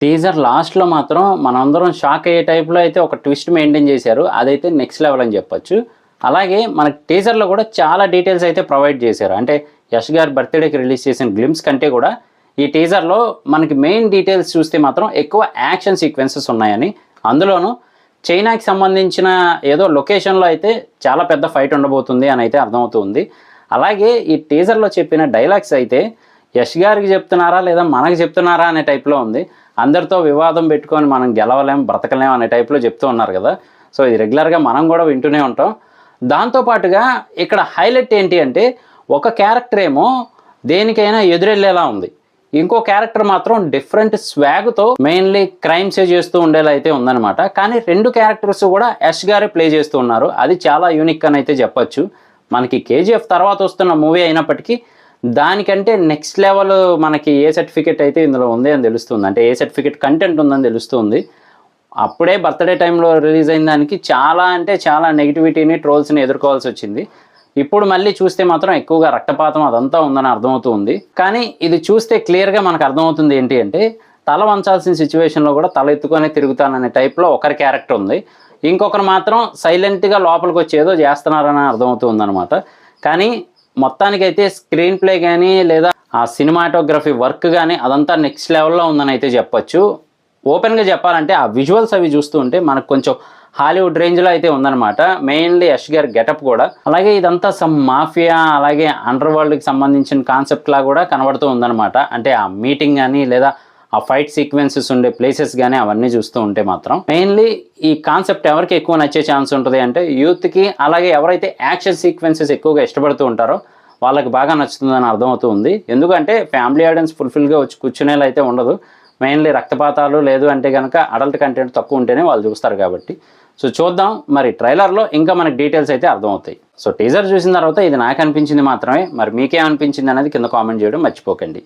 Teaser లాస్ట్‌లో మాత్రం మనందరం షాక్ అయ్యే టైప్‌లో అయితే ఒక ట్విస్ట్ మెయింటైన్ చేశారు. అదైతే నెక్స్ట్ లెవెల్ అని చెప్పొచ్చు. అలాగే మనకి టీజర్‌లో కూడా చాలా డీటెయిల్స్ అయితే ప్రొవైడ్ చేశారు. అంటే యష్ గారి బర్త్‌డేకి రిలీజ్ చేసిన గ్లింప్స్ కంటే కూడా ఈ టీజర్‌లో మనకి మెయిన్ డీటెయిల్స్ చూస్తే మాత్రం ఎక్కువ యాక్షన్ సీక్వెన్సెస్ ఉన్నాయని, అందులోనూ చైనాకి సంబంధించిన ఏదో లొకేషన్‌లో అయితే చాలా పెద్ద ఫైట్ ఉండబోతుంది అని అయితే అర్థమవుతుంది. అలాగే ఈ టీజర్‌లో చెప్పిన డైలాగ్స్ అయితే యష్ గారికి చెప్తున్నారా లేదా మనకు చెప్తున్నారా అనే టైప్‌లో ఉంది. అందరితో వివాదం పెట్టుకొని మనం గెలవలేం, బ్రతకలేం అనే టైప్‌లో చెప్తూ ఉన్నారు కదా! సో ఇది రెగ్యులర్‌గా మనం కూడా వింటూనే ఉంటాం. దాంతో పాటుగా ఇక్కడ హైలైట్ ఏంటి అంటే ఒక క్యారెక్టర్ ఏమో దేనికైనా ఎదురెళ్ళేలా ఉంది. ఇంకో క్యారెక్టర్ మాత్రం డిఫరెంట్ స్వాగ్‌తో మెయిన్‌లీ క్రైమ్సే చేస్తూ ఉండేలా అయితే ఉందన్నమాట. కానీ 2 క్యారెక్టర్స్ కూడా యష్ గారే ప్లే చేస్తూ ఉన్నారు. అది చాలా యూనిక్ అని అయితే చెప్పొచ్చు. మనకి కేజీఎఫ్ తర్వాత వస్తున్న మూవీ అయినప్పటికీ దానికంటే నెక్స్ట్ లెవెల్ మనకి ఏ సర్టిఫికేట్ అయితే ఇందులో ఉంది అని తెలుస్తుంది. అంటే ఏ సర్టిఫికేట్ కంటెంట్ ఉందని తెలుస్తుంది. అప్పుడే బర్త్‌డే టైంలో రిలీజ్ అయిన దానికి చాలా అంటే చాలా నెగిటివిటీని, ట్రోల్స్‌ని ఎదుర్కోవాల్సి వచ్చింది. ఇప్పుడు మళ్ళీ చూస్తే మాత్రం ఎక్కువగా రక్తపాతం అదంతా ఉందని అర్థమవుతూ ఉంది. కానీ ఇది చూస్తే క్లియర్‌గా మనకు అర్థమవుతుంది ఏంటి అంటే తల వంచాల్సిన సిచ్యువేషన్‌లో కూడా తల ఎత్తుకొనే తిరుగుతాననే టైప్‌లో ఒకరి క్యారెక్టర్ ఉంది. ఇంకొకరు మాత్రం సైలెంట్‌గా లోపలికి వచ్చి ఏదో చేస్తున్నారని అర్థమవుతుందన్నమాట. కానీ మొత్తానికైతే స్క్రీన్ ప్లే కానీ లేదా ఆ సినిమాటోగ్రఫీ వర్క్ కానీ అదంతా నెక్స్ట్ లెవెల్లో ఉందని అయితే చెప్పొచ్చు. ఓపెన్గా చెప్పాలంటే ఆ విజువల్స్ అవి చూస్తూ ఉంటే మనకు కొంచెం హాలీవుడ్ రేంజ్లో అయితే ఉందన్నమాట. మెయిన్లీ యష్ గారి గెటప్ కూడా. అలాగే ఇదంతా సమ్ మాఫియా అలాగే అండర్ వరల్డ్కి సంబంధించిన కాన్సెప్ట్ లా కూడా కనబడుతూ ఉందన్నమాట. అంటే ఆ మీటింగ్ కానీ లేదా ఆ ఫైట్ సీక్వెన్సెస్ ఉండే ప్లేసెస్ కానీ అవన్నీ చూస్తూ ఉంటే మాత్రం మెయిన్లీ ఈ కాన్సెప్ట్ ఎవరికి ఎక్కువ నచ్చే ఛాన్స్ ఉంటుంది అంటే యూత్కి, అలాగే ఎవరైతే యాక్షన్ సీక్వెన్సెస్ ఎక్కువగా ఇష్టపడుతూ ఉంటారో వాళ్ళకి బాగా నచ్చుతుందని అర్థమవుతూ ఉంది. ఎందుకంటే ఫ్యామిలీ ఆడియన్స్ ఫుల్ఫిల్గా వచ్చి కూర్చునేలా అయితే ఉండదు. మెయిన్లీ రక్తపాతాలు లేదు అంటే కనుక అడల్ట్ కంటెంట్ తక్కువ ఉంటేనే వాళ్ళు చూస్తారు కాబట్టి. సో చూద్దాం, మరి ట్రైలర్లో ఇంకా మనకి డీటెయిల్స్ అయితే అర్థమవుతాయి. సో టీజర్ చూసిన తర్వాత ఇది నాకు అనిపించింది మాత్రమే. మరి మీకేమనిపించింది అనేది కింద కామెంట్ చేయడం మర్చిపోకండి.